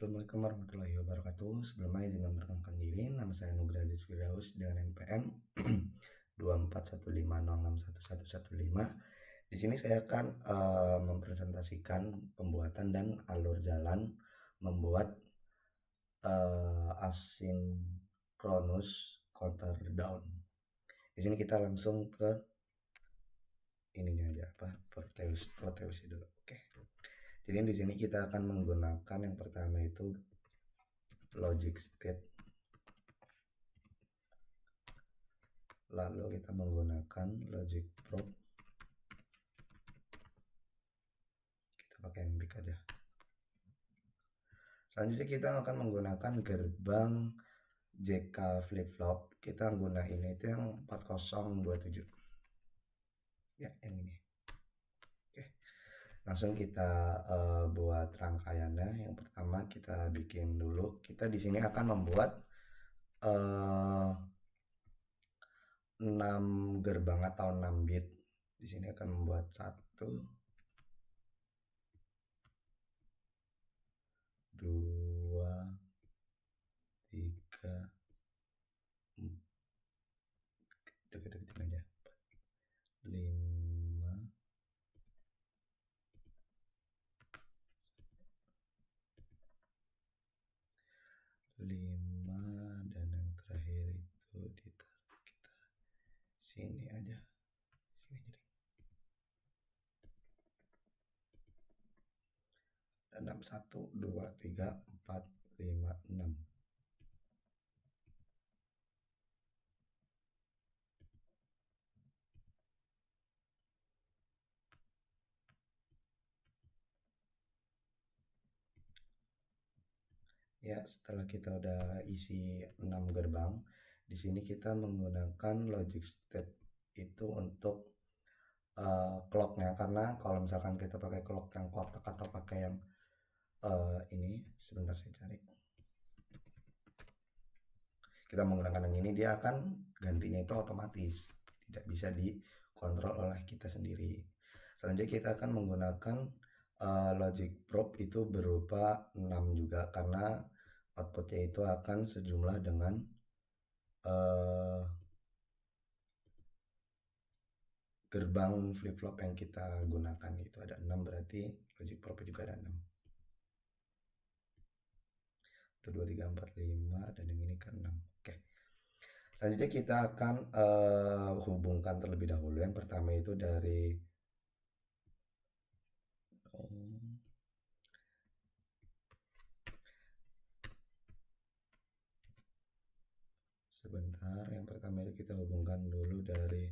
Assalamualaikum warahmatullahi wabarakatuh. Sebelumnya izin memperkenalkan diri, nama saya Nugra Aziz Firdaus dengan NPM 2415061115. Di sini saya akan mempresentasikan pembuatan dan alur jalan membuat asynchronous counter down. Di sini kita langsung ke ininya aja, Proteus dulu. Oke. Jadi di sini kita akan menggunakan yang pertama itu logic state, lalu kita menggunakan logic probe, kita pakai yang big aja. Selanjutnya kita akan menggunakan gerbang JK flip flop. Kita gunain itu yang 4027 ya, yang ini. Oke, langsung kita buat rangkaiannya. Yang pertama kita bikin dulu, kita di sini akan membuat 6 gerbang atau 6 bit. Di sini akan membuat 1, 2, 3, 4, deket-deketin aja, 5, 5, dan yang terakhir itu ditaruh kita sini aja, sini jadi. Dan 6, 1, 2, 3, 4, 5, 6. Ya, setelah kita udah isi 6 gerbang, di sini kita menggunakan logic state itu untuk clocknya, karena kalau misalkan kita pakai clock yang kotak atau pakai yang ini, sebentar saya cari. Kita menggunakan yang ini, dia akan gantinya itu otomatis, tidak bisa dikontrol oleh kita sendiri. Selanjutnya kita akan menggunakan logic probe itu berupa 6 juga, karena outputnya itu akan sejumlah dengan gerbang flip flop yang kita gunakan. Itu ada 6, berarti logic probe juga ada 6. 1, 2, 3, 4, 5, dan yang ini kan 6. Oke. Selanjutnya kita akan hubungkan terlebih dahulu. Yang pertama itu dari sebentar, yang pertama itu kita hubungkan dulu dari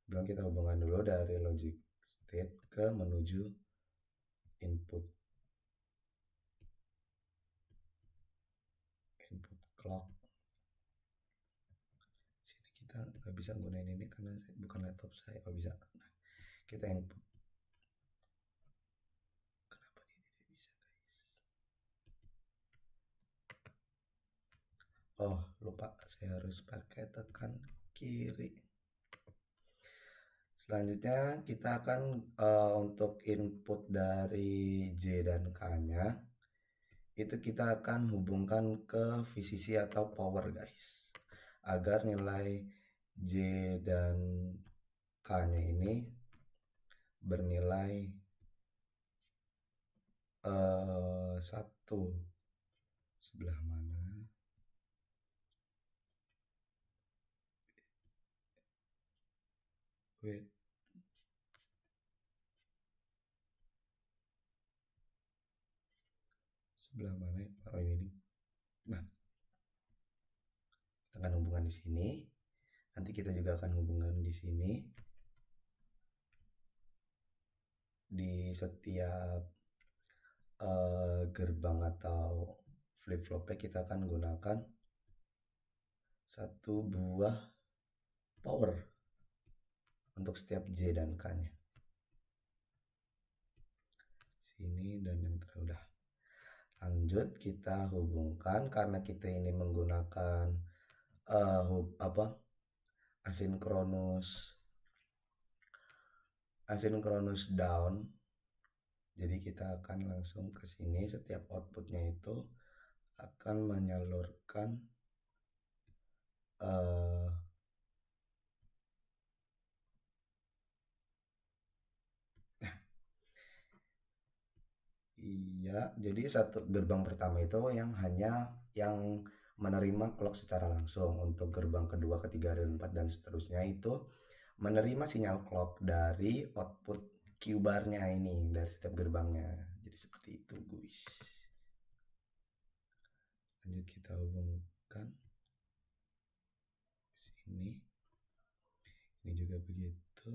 belum, kita hubungkan dulu dari logic state ke menuju input clock. Sini kita nggak bisa gunain ini karena bukan laptop saya. Oh bisa. Nah, kita input. Kenapa dia tidak bisa, guys? Oh, lupa, saya harus pakai tekan kiri. Selanjutnya kita akan untuk input dari J dan K-nya itu kita akan hubungkan ke VCC atau power, guys, agar nilai J dan K-nya ini bernilai 1. Sebelah mana? Wait. Sebelah mana ya? Oh, ini. Nah, kita akan hubungan di sini. Nanti kita juga akan hubungan di sini. Di setiap gerbang atau flip flopnya kita akan gunakan 1 buah power untuk setiap J dan K-nya. Sini dan yang terudah. Lanjut kita hubungkan, karena kita ini menggunakan apa asinkronus down. Jadi kita akan langsung ke sini, setiap outputnya itu akan menyalurkan uh, iya, jadi satu gerbang pertama itu yang hanya yang menerima clock secara langsung. Untuk gerbang kedua, ketiga, dan empat dan seterusnya itu menerima sinyal clock dari output Q barnya ini dari setiap gerbangnya. Jadi seperti itu, guys. Lanjut kita hubungkan sini. Ini juga begitu.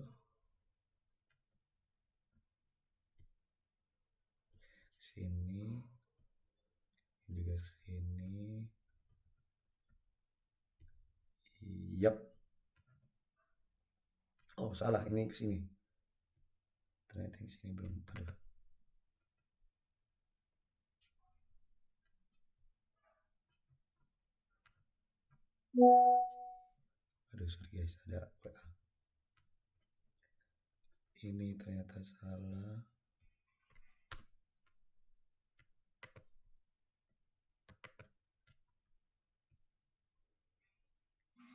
Sini juga sini. Yap. Oh, salah, ini ke sini. Ternyata yang sini belum. Aduh, sorry guys, ada WA. Ini ternyata salah.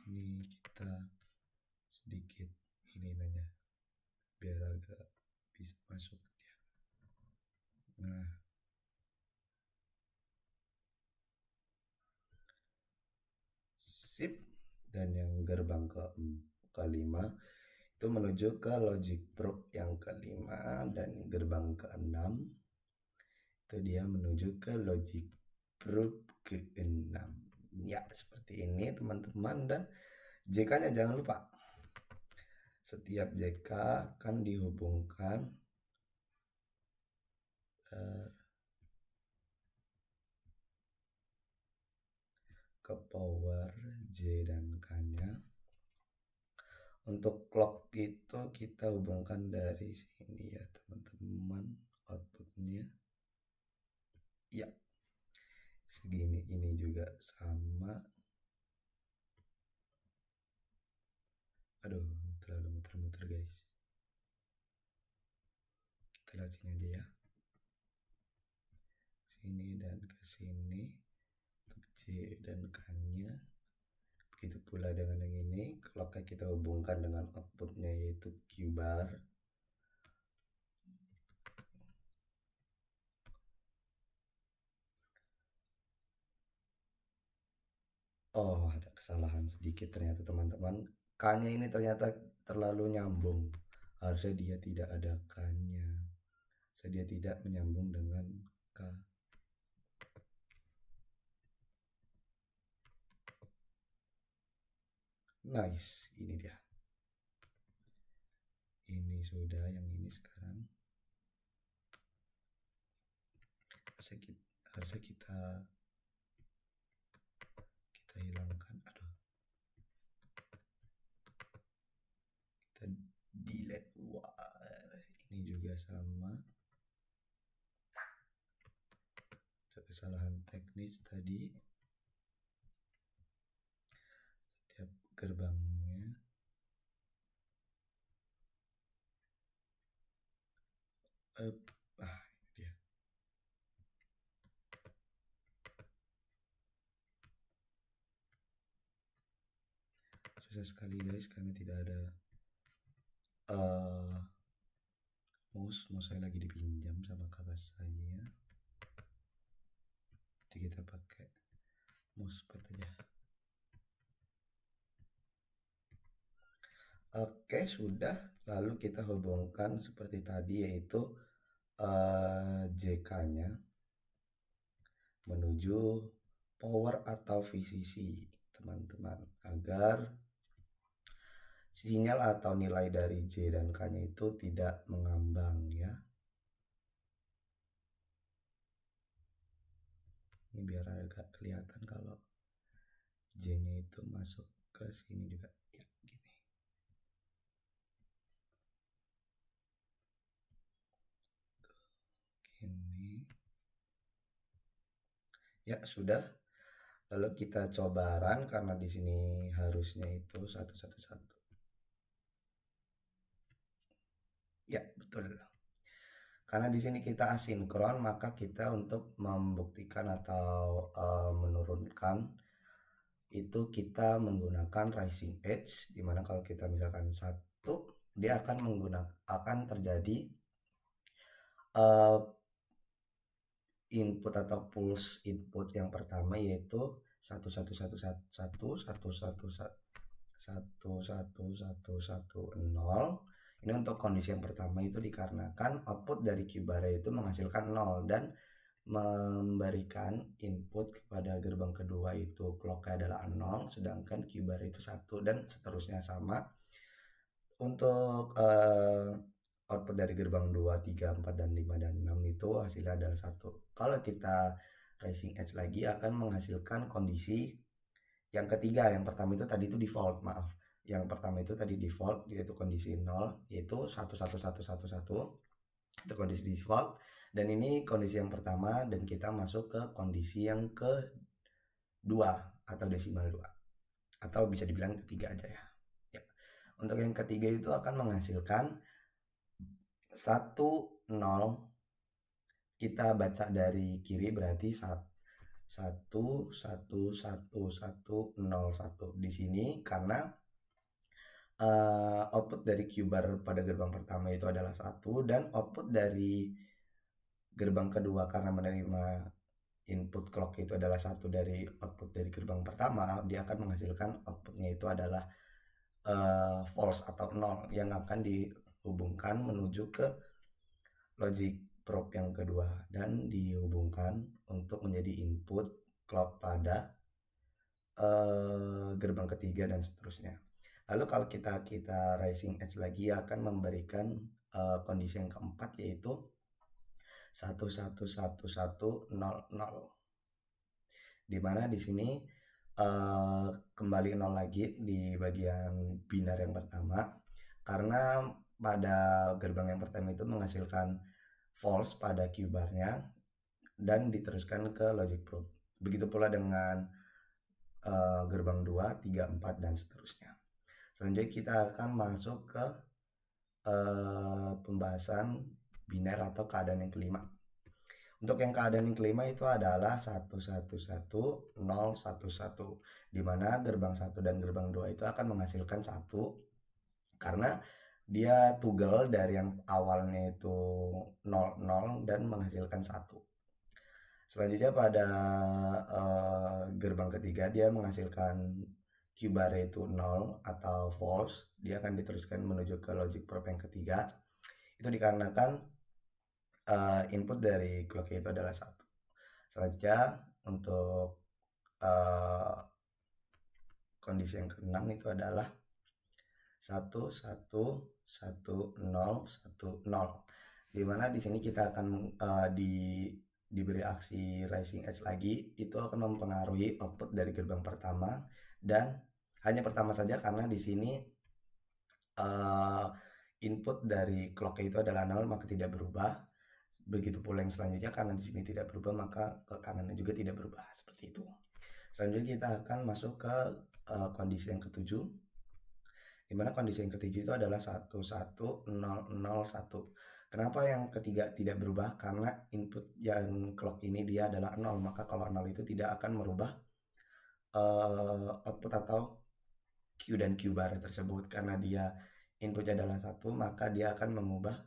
Ini kita sedikit ini aja biar agak bisa masuk dia. Nah, sip. Dan yang gerbang kelima itu menuju ke logic probe yang kelima, dan gerbang keenam itu dia menuju ke logic probe keenam. Ya, seperti ini teman-teman. Dan JK-nya jangan lupa, setiap JK akan dihubungkan ke power J dan K-nya. Untuk clock itu kita hubungkan dari sini ya teman-teman, outputnya ya segini. Ini juga sama. Aduh, terlalu muter-muter guys. Kita lihat sini aja ya, sini dan ke sini untuk J dan K-nya. Begitu pula dengan yang ini, clocknya kita hubungkan dengan outputnya yaitu Q bar. Oh, ada kesalahan sedikit ternyata teman-teman. K-nya ini ternyata terlalu nyambung. Harusnya dia tidak ada K-nya. Dia tidak menyambung dengan K. Nice, ini dia. Ini sudah, yang ini sekarang. Harusnya kita hilangkan. Aduh. Kita delete. Wah, ini juga sama. Ada kesalahan teknis tadi. Setiap gerbangnya. Ini dia. Susah sekali guys karena tidak ada mouse saya lagi dipinjam sama kakak saya. Jadi kita pakai mousepad aja. Oke, sudah. Lalu kita hubungkan seperti tadi, yaitu JK-nya menuju power atau VCC teman-teman, agar sinyal atau nilai dari J dan K-nya itu tidak mengambang ya. Ini biar agak kelihatan kalau J-nya itu masuk ke sini juga ya, gini. Ini ya sudah. Lalu kita coba run karena di sini harusnya itu 111. Ya, betul. Karena di sini kita asinkron, maka kita untuk membuktikan atau menurunkan itu kita menggunakan rising edge, dimana kalau kita misalkan 1, dia akan terjadi input atau pulse input yang pertama, yaitu 11111111110. Ini untuk kondisi yang pertama, itu dikarenakan output dari Q-bar itu menghasilkan 0 dan memberikan input kepada gerbang kedua itu clocknya adalah 0, sedangkan Q-bar itu 1, dan seterusnya sama. Untuk output dari gerbang 2, 3, 4, dan 5, dan 6 itu hasilnya adalah 1. Kalau kita rising edge lagi akan menghasilkan kondisi yang ketiga. Yang pertama itu tadi itu default, maaf. Yang pertama itu tadi default, yaitu kondisi 0, yaitu 11111. Itu kondisi default. Dan ini kondisi yang pertama, dan kita masuk ke kondisi yang kedua atau desimal 2. Atau bisa dibilang ketiga aja ya. Untuk yang ketiga itu akan menghasilkan 1,0. Kita baca dari kiri berarti 1,1,1,1,0,1 di sini, karena output dari Q-bar pada gerbang pertama itu adalah 1, dan output dari gerbang kedua karena menerima input clock itu adalah 1 dari output dari gerbang pertama, dia akan menghasilkan outputnya itu adalah false atau 0, yang akan dihubungkan menuju ke logic probe yang kedua dan dihubungkan untuk menjadi input clock pada gerbang ketiga dan seterusnya. Lalu kalau kita rising edge lagi akan memberikan kondisi yang keempat, yaitu 1111100, dimana di sini kembali 0 lagi di bagian binar yang pertama, karena pada gerbang yang pertama itu menghasilkan false pada Q-barnya dan diteruskan ke logic probe. Begitu pula dengan gerbang 2, 3, 4, dan seterusnya. Selanjutnya kita akan masuk ke pembahasan biner atau keadaan yang kelima. Untuk yang keadaan yang kelima itu adalah 111,0,11, di mana gerbang 1 dan gerbang 2 itu akan menghasilkan 1 karena dia tugel dari yang awalnya itu 00 dan menghasilkan 1. Selanjutnya pada gerbang ketiga dia menghasilkan Q-bar itu 0 atau false, dia akan diteruskan menuju ke logic probe yang ketiga. Itu dikarenakan input dari clock itu adalah 1. Selanjutnya untuk kondisi yang keenam itu adalah 1110010, di mana di sini kita akan diberi aksi rising edge lagi. Itu akan mempengaruhi output dari gerbang pertama, dan hanya pertama saja karena di sini input dari clock itu adalah 0, maka tidak berubah. Begitu pula yang selanjutnya, karena di sini tidak berubah maka ke kanannya juga tidak berubah, seperti itu. Selanjutnya kita akan masuk ke kondisi yang ketujuh, di mana kondisi yang ketujuh itu adalah 11001. Kenapa yang ketiga tidak berubah? Karena input yang clock ini dia adalah 0, maka kalau 0 itu tidak akan merubah output atau Q dan Q bar tersebut. Karena dia inputnya adalah 1, maka dia akan mengubah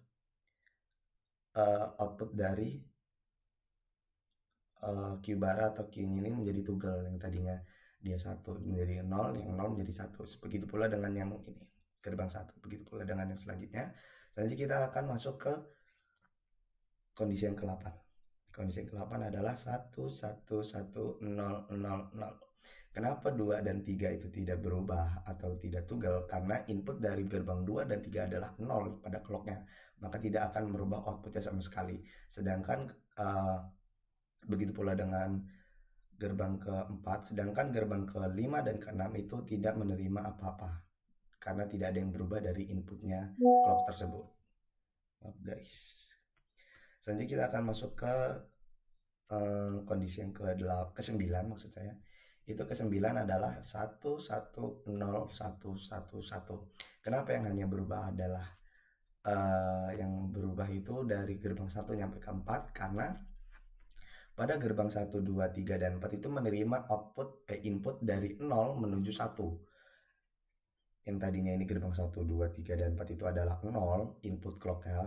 output dari Q bar atau Q ini menjadi tugel, yang tadinya dia 1 menjadi 0, yang 0 menjadi 1. Begitu pula dengan yang ini, gerbang 1. Begitu pula dengan yang selanjutnya. Selanjutnya kita akan masuk ke kondisi yang ke-8. Kondisi yang ke-8 adalah 1110000. Kenapa 2 dan 3 itu tidak berubah atau tidak tugel? Karena input dari gerbang 2 dan 3 adalah 0 pada clocknya, maka tidak akan merubah outputnya sama sekali. Sedangkan begitu pula dengan gerbang ke-4, sedangkan gerbang ke-5 dan ke-6 itu tidak menerima apa-apa karena tidak ada yang berubah dari inputnya clock tersebut. Maaf guys. Selanjutnya kita akan masuk ke kondisi yang ke-9 maksud saya, Itu ke-9 adalah 1101111. Kenapa yang hanya berubah adalah yang berubah itu dari gerbang 1 nyampe ke 4, karena pada gerbang 1, 2, 3, dan 4 itu menerima input dari 0 menuju 1. Yang tadinya ini gerbang 1, 2, 3, dan 4 itu adalah 0 input clocknya.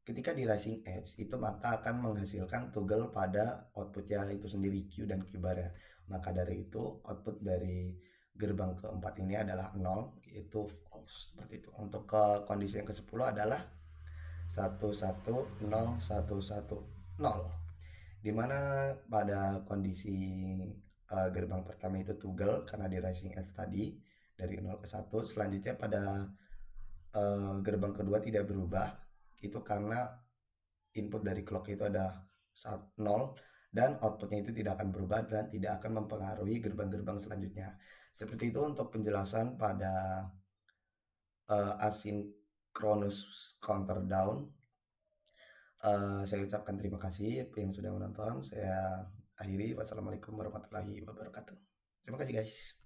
Ketika di rising edge itu maka akan menghasilkan toggle pada outputnya itu sendiri, Q dan Q bar ya. Maka dari itu output dari gerbang keempat ini adalah 0, yaitu false seperti itu. Untuk ke kondisi yang ke-10 adalah 1101110, dimana pada kondisi gerbang pertama itu toggle karena di rising edge tadi dari 0 ke 1. Selanjutnya pada gerbang kedua tidak berubah, itu karena input dari clock itu adalah 0 dan outputnya itu tidak akan berubah dan tidak akan mempengaruhi gerbang-gerbang selanjutnya. Seperti itu untuk penjelasan pada asynchronous counter down. Saya ucapkan terima kasih yang sudah menonton. Saya akhiri. Wassalamualaikum warahmatullahi wabarakatuh. Terima kasih guys.